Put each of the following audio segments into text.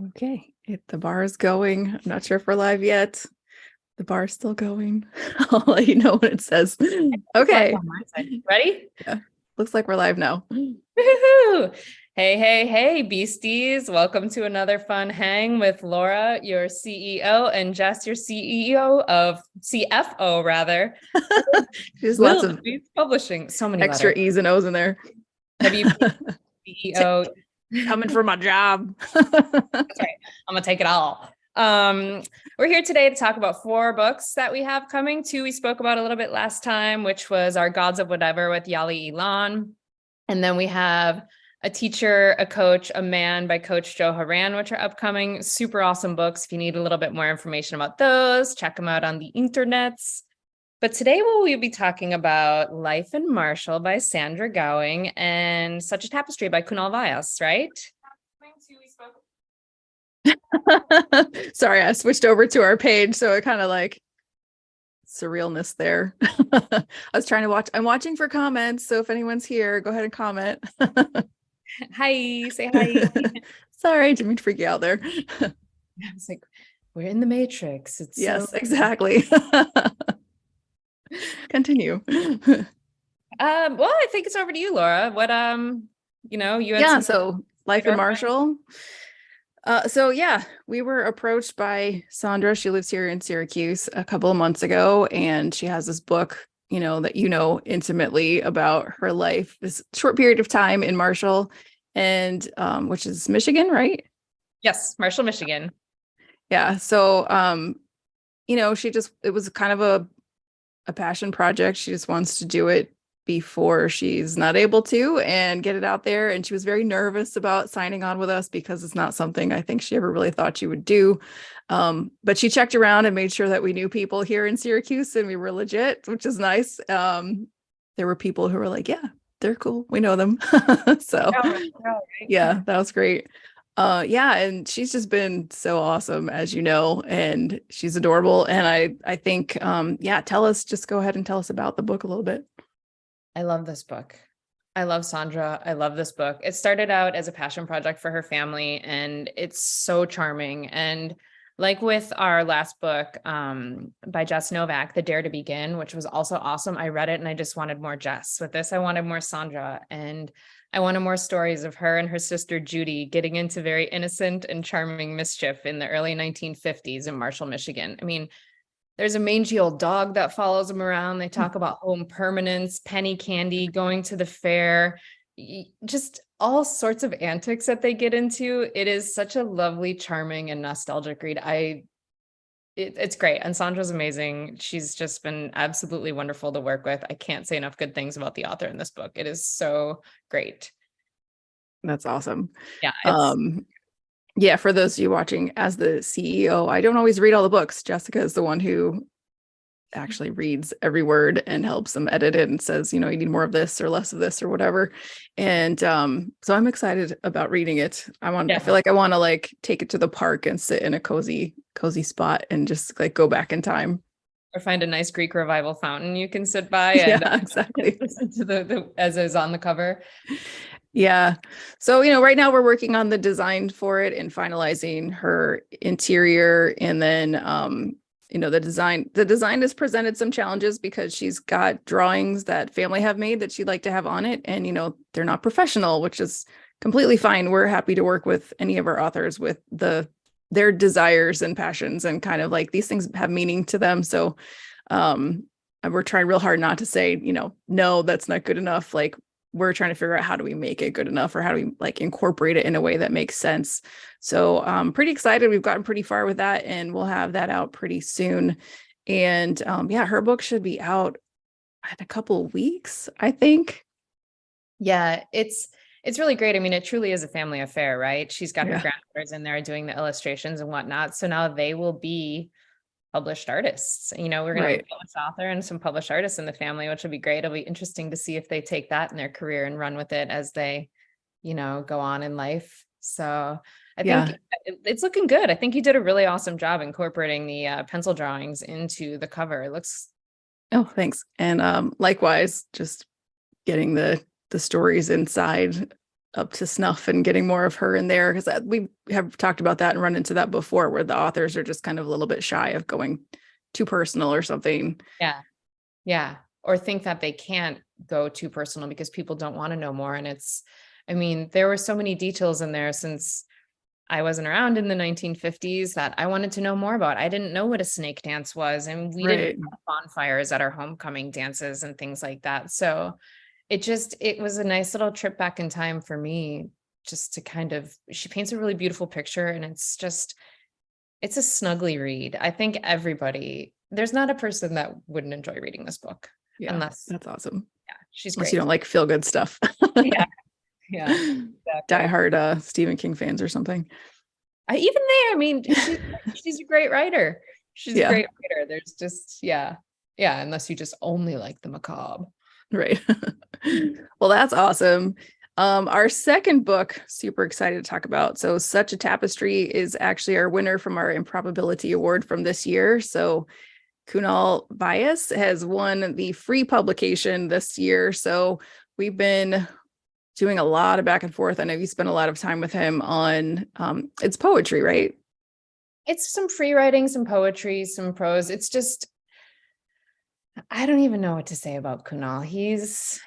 Okay, the bar is going. I'm not sure if we're live yet. The bar is still going. I'll let you know when it says. It's live Okay. on my side. Ready? Yeah. Looks like we're live now. Woohoo! Hey, hey, hey, Beasties. Welcome to another fun hang with Laura, your CEO, and Jess, your CEO of CFO, rather. There's lots of Wildebeest Publishing. So many extra letters. E's and O's in there. WP CEO. Coming for my job. That's right. I'm gonna take it all. We're here today to talk about 4 books that we have coming. 2 we spoke about a little bit last time, which was Our Gods of Whatever with Yali Elan. And then we have A Teacher, a Coach, a Man by Coach Joe Haran, which are upcoming. Super awesome books. If you need a little bit more information about those, check them out on the internets. But today we'll be talking about Life in Marshall by Sandra Gowing and Such a Tapestry by Kunal Vyas, right? Sorry, I switched over to our page, so it kind of like surrealness there. I was trying to watch. I'm watching for comments, so if anyone's here, go ahead and comment. Hi, say hi. Sorry, didn't mean to freak you out there. It's like, we're in the Matrix. It's Yes, so exactly. Continue. well, I think it's over to you, Laura. What you had Yeah, some so Life in Marshall. So yeah, we were approached by Sandra. She lives here in Syracuse a couple of months ago, and she has this book, that intimately about her life, this short period of time in Marshall, and which is Michigan, right? Yes, Marshall, Michigan. Yeah. So it was kind of a passion project. She just wants to do it before she's not able to and get it out there. And she was very nervous about signing on with us because it's not something I think she ever really thought she would do. But she checked around and made sure that we knew people here in Syracuse and we were legit, which is nice. There were people who were like, yeah, they're cool. We know them. So yeah, that was great. Yeah, and she's just been so awesome, as you know, and she's adorable. And I think just go ahead and tell us about the book a little bit. I love this book. I love Sandra. I love this book. It started out as a passion project for her family, and it's so charming. And like with our last book by Jess Novak, The Dare to Begin, which was also awesome. I read it and I just wanted more Jess. With this, I wanted more Sandra, and I wanted more stories of her and her sister Judy getting into very innocent and charming mischief in the early 1950s in Marshall, Michigan. I mean, there's a mangy old dog that follows them around. They talk about home permanence, penny candy, going to the fair, just all sorts of antics that they get into. It is such a lovely, charming, and nostalgic read. It's great. And Sandra's amazing. She's just been absolutely wonderful to work with. I can't say enough good things about the author in this book. It is so great. That's awesome. Yeah, it's Yeah, for those of you watching, as the CEO, I don't always read all the books. Jessica is the one who actually reads every word and helps them edit it and says, you need more of this or less of this or whatever. And so I'm excited about reading it. I feel like I want to like take it to the park and sit in a cozy spot and just like go back in time. Or find a nice Greek revival fountain you can sit by Yeah, and exactly. listen to the as is on the cover. Yeah. So, right now we're working on the design for it and finalizing her interior. And then, the design has presented some challenges because she's got drawings that family have made that she'd like to have on it. And, they're not professional, which is completely fine. We're happy to work with any of our authors with their desires and passions, and kind of like these things have meaning to them. So, we're trying real hard not to say, no, that's not good enough. Like, we're trying to figure out how do we make it good enough, or how do we like incorporate it in a way that makes sense. So I'm pretty excited. We've gotten pretty far with that, and we'll have that out pretty soon. And her book should be out in a couple of weeks, I think. Yeah, it's really great. I mean, it truly is a family affair, right? She's got her Yeah. granddaughters in there doing the illustrations and whatnot. So now they will be published artists. We're going to have a published author and some published artists in the family, which will be great. It'll be interesting to see if they take that in their career and run with it as they, go on in life. So I think it's looking good. I think you did a really awesome job incorporating the pencil drawings into the cover. It looks. Oh, thanks. And likewise, just getting the stories inside up to snuff and getting more of her in there, because we have talked about that and run into that before, where the authors are just kind of a little bit shy of going too personal or something. Yeah. Yeah. Or think that they can't go too personal because people don't want to know more. And I mean, there were so many details in there since I wasn't around in the 1950s that I wanted to know more about. I didn't know what a snake dance was, and we didn't have bonfires at our homecoming dances and things like that. So it was a nice little trip back in time for me, just to she paints a really beautiful picture, and it's a snuggly read. I think there's not a person that wouldn't enjoy reading this book. Yeah, Unless that's awesome. Yeah, she's unless great. you don't like feel good stuff. Yeah. Yeah. Exactly. Diehard Stephen King fans or something. Even there, I mean, she's a great writer. She's a great writer. There's just, yeah, unless you just only like the macabre. Right. Well, that's awesome. Our second book, super excited to talk about. So Such a Tapestry is actually our winner from our Improbability Award from this year. So Kunal Vyas has won the free publication this year. So we've been doing a lot of back and forth. I know you spent a lot of time with him on it's poetry, right? It's some free writing, some poetry, some prose. It's just, I don't even know what to say about Kunal. He's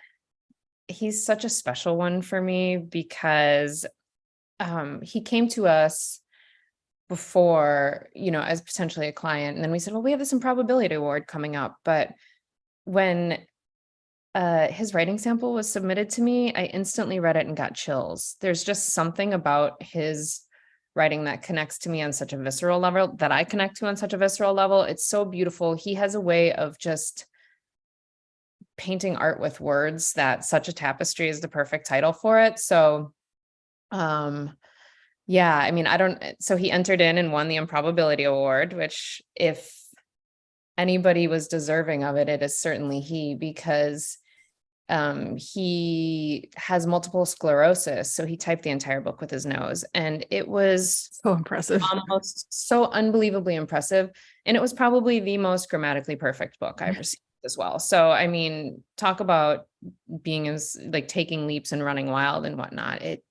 such a special one for me because he came to us before, as potentially a client. And then we said, well, we have this Improbability Award coming up. But when his writing sample was submitted to me, I instantly read it and got chills. There's just something about his writing that connects to me on such a visceral level, that I connect to on such a visceral level. It's so beautiful. He has a way of just painting art with words that Such a Tapestry is the perfect title for it. So, yeah, I mean, so he entered in and won the Improbability Award, which if anybody was deserving of it, it is certainly he, because he has multiple sclerosis. So he typed the entire book with his nose, and it was so impressive, almost so unbelievably impressive. And it was probably the most grammatically perfect book I've received as well. So, I mean, talk about being as like taking leaps and running wild and whatnot. It's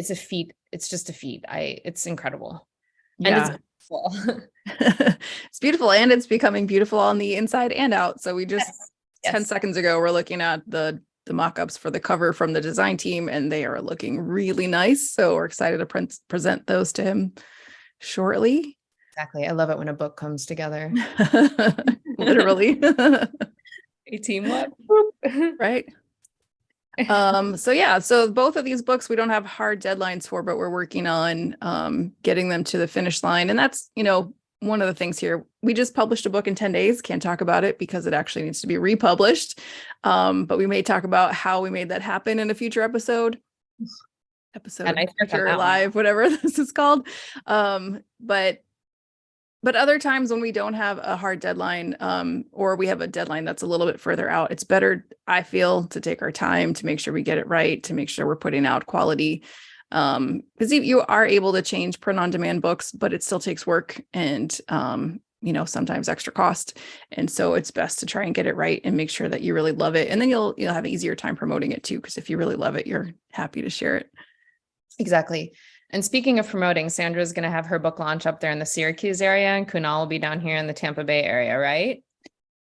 a feat. It's just a feat. It's incredible. Yeah. And it's beautiful. It's beautiful, and it's becoming beautiful on the inside and out. So we just 10 seconds ago, we're looking at the mock-ups for the cover from the design team, and they are looking really nice. So we're excited to present those to him shortly. Exactly. I love it when a book comes together. Literally. A teamwork. Right. So both of these books we don't have hard deadlines for, but we're working on getting them to the finish line. And that's, one of the things here. We just published a book in 10 days. Can't talk about it because it actually needs to be republished. But we may talk about how we made that happen in a future episode future live, whatever this is called. But other times when we don't have a hard deadline, or we have a deadline that's a little bit further out, it's better, I feel, to take our time to make sure we get it right, to make sure we're putting out quality. Because you are able to change print on demand books, but it still takes work and, sometimes extra cost. And so it's best to try and get it right and make sure that you really love it. And then you'll have an easier time promoting it too, because if you really love it, you're happy to share it. Exactly. And speaking of promoting, Sandra's going to have her book launch up there in the Syracuse area, and Kunal will be down here in the Tampa Bay area, right?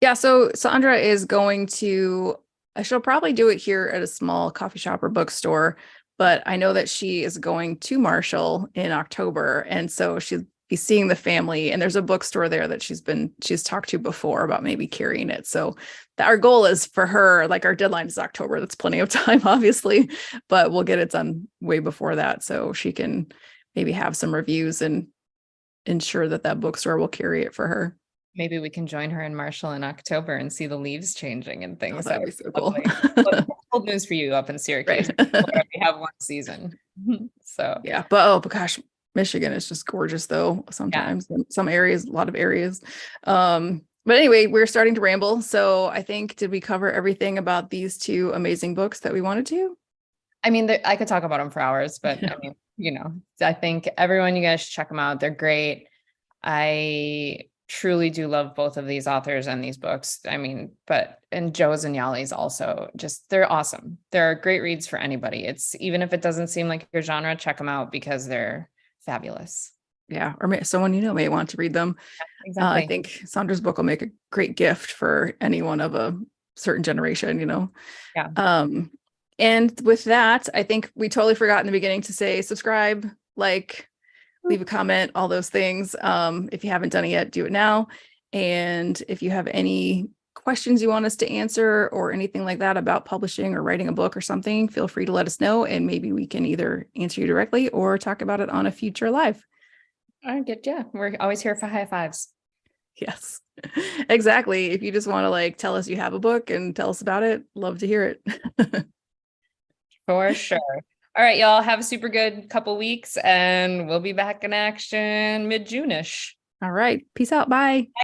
Yeah. So Sandra is going to, she'll probably do it here at a small coffee shop or bookstore, but I know that she is going to Marshall in October. And so she'll be seeing the family, and there's a bookstore there that she's talked to before about maybe carrying it. So our goal is for her, like our deadline is October. That's plenty of time, obviously, but we'll get it done way before that. So she can maybe have some reviews and ensure that bookstore will carry it for her. Maybe we can join her in Marshall in October and see the leaves changing and things. Oh, that'd be so cool. Old news for you up in Syracuse. Right. We have one season. So yeah, but gosh, Michigan is just gorgeous though. Sometimes in some areas, a lot of areas. But anyway, we're starting to ramble. So I think, did we cover everything about these two amazing books that we wanted to? I mean, I could talk about them for hours, but I mean, I think everyone, you guys should check them out. They're great. I truly do love both of these authors and these books. I mean, and Joe Zanioli's also just, they're awesome. They're great reads for anybody. It's, even if it doesn't seem like your genre, check them out because they're fabulous. Yeah. Or someone, may want to read them. Exactly. I think Sandra's book will make a great gift for anyone of a certain generation, Yeah. And with that, I think we totally forgot in the beginning to say subscribe, like, leave a comment, all those things. If you haven't done it yet, do it now. And if you have any questions you want us to answer or anything like that about publishing or writing a book or something, feel free to let us know. And maybe we can either answer you directly or talk about it on a future live. I get, yeah, we're always here for high fives. Yes, exactly. If you just want to like tell us you have a book and tell us about it, love to hear it. For sure. All right, y'all, have a super good couple weeks and we'll be back in action mid-June-ish. All right. Peace out. Bye.